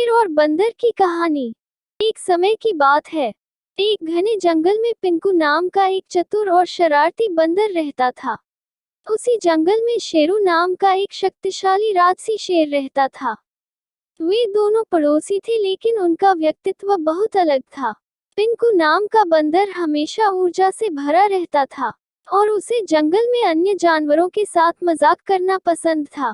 शेर और बंदर की कहानी। एक समय की बात है। एक घने जंगल में पिंकू नाम का एक चतुर और शरारती बंदर रहता था। उसी जंगल में शेरू नाम का एक शक्तिशाली राजसी शेर रहता था। वे दोनों पड़ोसी थे, लेकिन उनका व्यक्तित्व बहुत अलग था। पिंकू नाम का बंदर हमेशा ऊर्जा से भरा रहता था और उसे जंगल में अन्य जानवरों के साथ मजाक करना पसंद था।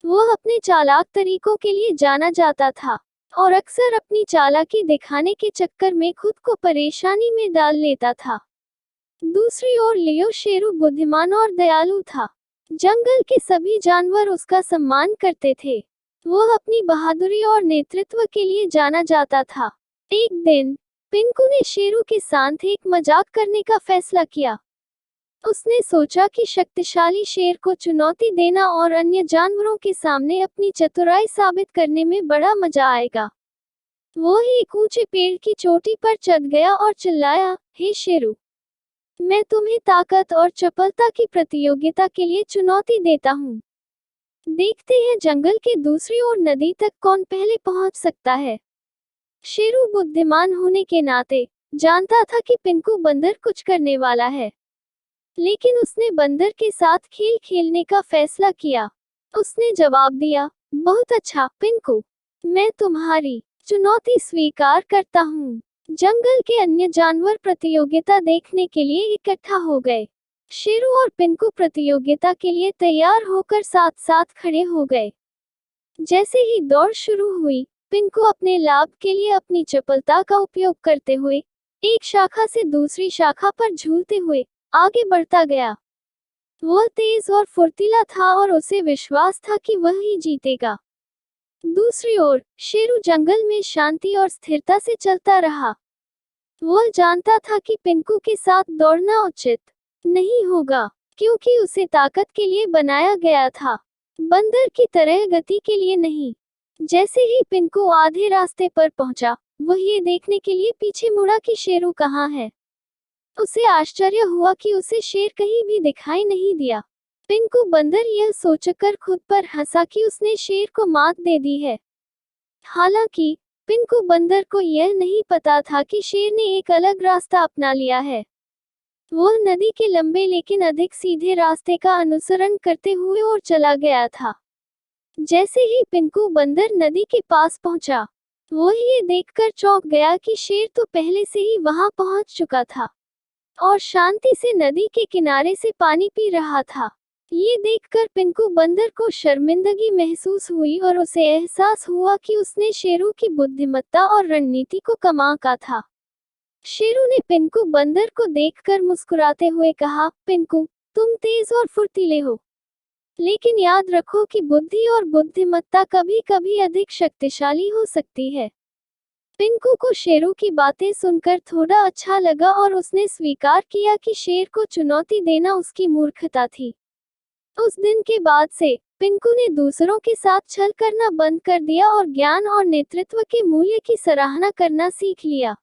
वह अपने चालाक तरीकों के लिए जाना जाता था और अक्सर अपनी चालाकी दिखाने के चक्कर में खुद को परेशानी में डाल लेता था। दूसरी ओर लियो शेरू बुद्धिमान और दयालु था। जंगल के सभी जानवर उसका सम्मान करते थे। वह अपनी बहादुरी और नेतृत्व के लिए जाना जाता था। एक दिन पिंकू ने शेरू के साथ एक मजाक करने का फैसला किया। उसने सोचा कि शक्तिशाली शेर को चुनौती देना और अन्य जानवरों के सामने अपनी चतुराई साबित करने में बड़ा मजा आएगा। वो एक ऊंचे पेड़ की चोटी पर चढ़ गया और चिल्लाया, हे शेरू, मैं तुम्हें ताकत और चपलता की प्रतियोगिता के लिए चुनौती देता हूँ। देखते हैं जंगल के दूसरी ओर नदी तक कौन पहले पहुँच सकता है। शेरू बुद्धिमान होने के नाते जानता था कि पिंकू बंदर कुछ करने वाला है, लेकिन उसने बंदर के साथ खेल खेलने का फैसला किया। उसने जवाब दिया, बहुत अच्छा पिंकू, मैं तुम्हारी चुनौती स्वीकार करता हूँ। जंगल के अन्य जानवर प्रतियोगिता देखने के लिए इकट्ठा हो गए। शेरू और पिंकू प्रतियोगिता के लिए तैयार होकर साथ साथ खड़े हो गए। जैसे ही दौड़ शुरू हुई, पिंकू अपने लाभ के लिए अपनी चपलता का उपयोग करते हुए एक शाखा से दूसरी शाखा पर झूलते हुए आगे बढ़ता गया। वह तेज और फुर्तीला था और उसे विश्वास था कि वह ही जीतेगा। दूसरी ओर शेरू जंगल में शांति और स्थिरता से चलता रहा। वह जानता था कि पिंकू के साथ दौड़ना उचित नहीं होगा, क्योंकि उसे ताकत के लिए बनाया गया था, बंदर की तरह गति के लिए नहीं। जैसे ही पिंकू आधे रास्ते पर पहुंचा, वह ये देखने के लिए पीछे मुड़ा कि शेरू कहाँ है। उसे आश्चर्य हुआ कि उसे शेर कहीं भी दिखाई नहीं दिया। पिंकू बंदर यह सोचकर खुद पर हंसा कि उसने शेर को मात दे दी है। हालांकि पिंकू बंदर को यह नहीं पता था कि शेर ने एक अलग रास्ता अपना लिया है। वह नदी के लंबे लेकिन अधिक सीधे रास्ते का अनुसरण करते हुए और चला गया था। जैसे ही पिंकू बंदर नदी के पास पहुंचा, वह ये देखकर चौंक गया कि शेर तो पहले से ही वहां पहुंच चुका था और शांति से नदी के किनारे से पानी पी रहा था। ये देखकर पिंकू बंदर को शर्मिंदगी महसूस हुई और उसे एहसास हुआ कि उसने शेरू की बुद्धिमत्ता और रणनीति को कमा का था। शेरू ने पिंकू बंदर को देखकर मुस्कुराते हुए कहा, पिंकू, तुम तेज और फुर्तीले हो, लेकिन याद रखो कि बुद्धि और बुद्धिमत्ता कभी कभी अधिक शक्तिशाली हो सकती है। पिंकू को शेरू की बातें सुनकर थोड़ा अच्छा लगा और उसने स्वीकार किया कि शेर को चुनौती देना उसकी मूर्खता थी। उस दिन के बाद से पिंकू ने दूसरों के साथ छल करना बंद कर दिया और ज्ञान और नेतृत्व के मूल्य की सराहना करना सीख लिया।